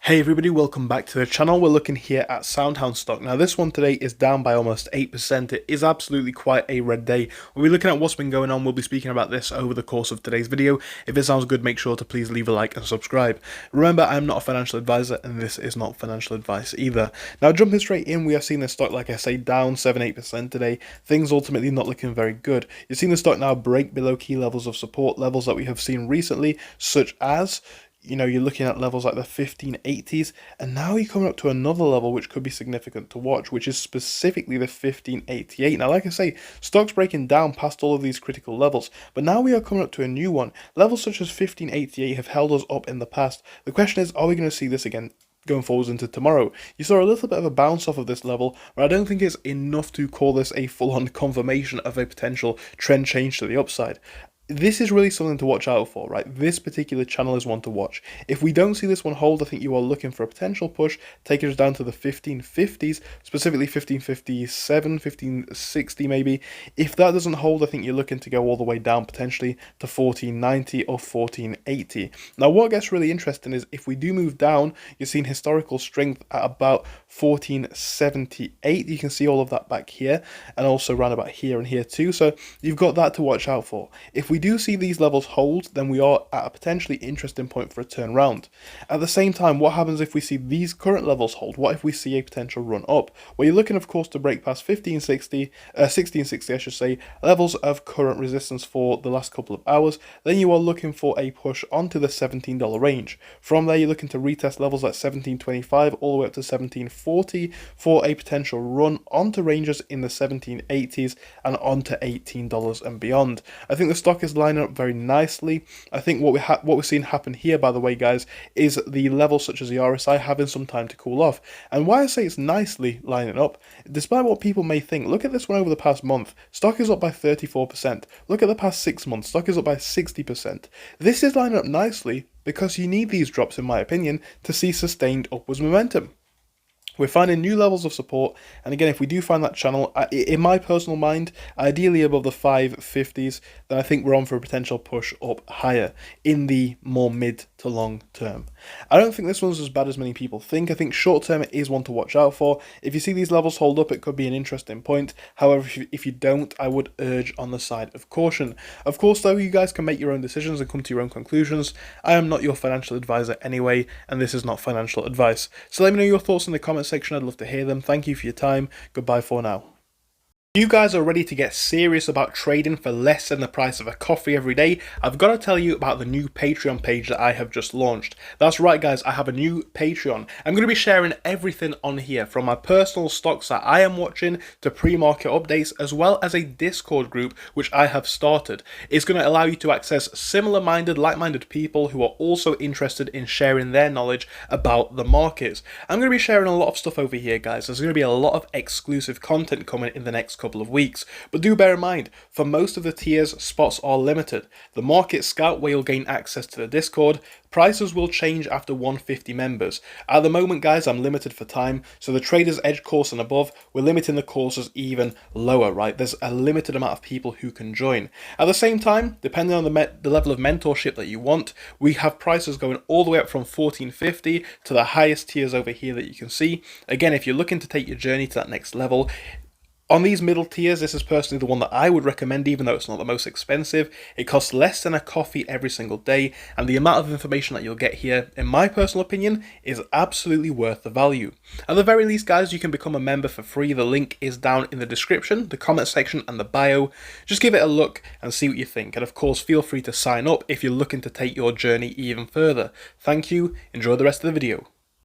Hey everybody, welcome back to the channel. We're looking here at SoundHound stock. Now this one today is down by almost 8%. It is absolutely quite a red day. We'll be looking at what's been going on. We'll be speaking about this over the course of today's video. If it sounds good, make sure to please leave a like and subscribe. Remember, I'm not a financial advisor and this is not financial advice either. Now jumping straight in, we are seeing the stock, like I say, down 7-8% today. Things ultimately not looking very good. You're seeing the stock now break below key levels of support, levels that we have seen recently, such as you're looking at levels like the 1580s, and now you're coming up to another level which could be significant to watch, which is specifically the 1588. Now, like I say, stock's breaking down past all of these critical levels, but now we are coming up to a new one. Levels such as 1588 have held us up in the past. The question is, are we going to see this again going forwards into tomorrow? You saw a little bit of a bounce off of this level, but I don't think it's enough to call this a full-on confirmation of a potential trend change to the upside. This is really something to watch out for, right? This particular channel is one to watch. If we don't see this one hold, I think you are looking for a potential push, taking us down to the 1550s, specifically 1557, 1560 maybe. If that doesn't hold, I think you're looking to go all the way down potentially to 1490 or 1480. Now, what gets really interesting is if we do move down, you're seeing historical strength at about 1478. You can see all of that back here, and also around about here and here too. So you've got that to watch out for. If we do see these levels hold, then we are at a potentially interesting point for a turnaround. At the same time, what happens if we see these current levels hold? What if we see a potential run up? Well, you're looking, of course, to break past 1660, I should say, levels of current resistance for the last couple of hours. Then you are looking for a push onto the $17 range. From there, you're looking to retest levels like 1725 all the way up to 1740 for a potential run onto ranges in the 1780s and onto $18 and beyond. I think the stock is lining up very nicely. I think what we're seeing happen here, by the way, guys, is the levels such as the RSI having some time to cool off. And why I say it's nicely lining up, despite what people may think, look at this one over the past month. Stock is up by 34%. Look at the past 6 months. Stock is up by 60%. This is lining up nicely because you need these drops, in my opinion, to see sustained upwards momentum. We're finding new levels of support, and again, if we do find that channel, in my personal mind, ideally above the 550s, then I think we're on for a potential push up higher in the more mid to long term. I don't think this one's as bad as many people think. I think short term it is one to watch out for. If you see these levels hold up, it could be an interesting point. However, if you don't, I would urge on the side of caution. Of course, though, you guys can make your own decisions and come to your own conclusions. I am not your financial advisor anyway, and this is not financial advice. So let me know your thoughts in the comments section. I'd love to hear them. Thank you for your time. Goodbye for now. You guys are ready to get serious about trading for less than the price of a coffee every day? I've got to tell you about the new Patreon page that I have just launched. That's right, guys, I have a new Patreon. I'm going to be sharing everything on here, from my personal stocks that I am watching to pre-market updates, as well as a Discord group which I have started. It's going to allow you to access similar-minded, like-minded people who are also interested in sharing their knowledge about the markets. I'm going to be sharing a lot of stuff over here, guys. There's going to be a lot of exclusive content coming in the next couple of weeks, but do bear in mind, for most of the tiers, spots are limited. The Market Scout, where you'll gain access to the Discord, prices will change after 150 members. At the moment, guys, I'm limited for time, so the Trader's Edge course and above, we're limiting the courses even lower, right? There's a limited amount of people who can join. At the same time, depending on the level of mentorship that you want, we have prices going all the way up from 1450 to the highest tiers over here that you can see. Again, if you're looking to take your journey to that next level, on these middle tiers, this is personally the one that I would recommend, even though it's not the most expensive. It costs less than a coffee every single day, and the amount of information that you'll get here, in my personal opinion, is absolutely worth the value. At the very least, guys, you can become a member for free. The link is down in the description, the comment section, and the bio. Just give it a look and see what you think. And of course, feel free to sign up if you're looking to take your journey even further. Thank you. Enjoy the rest of the video.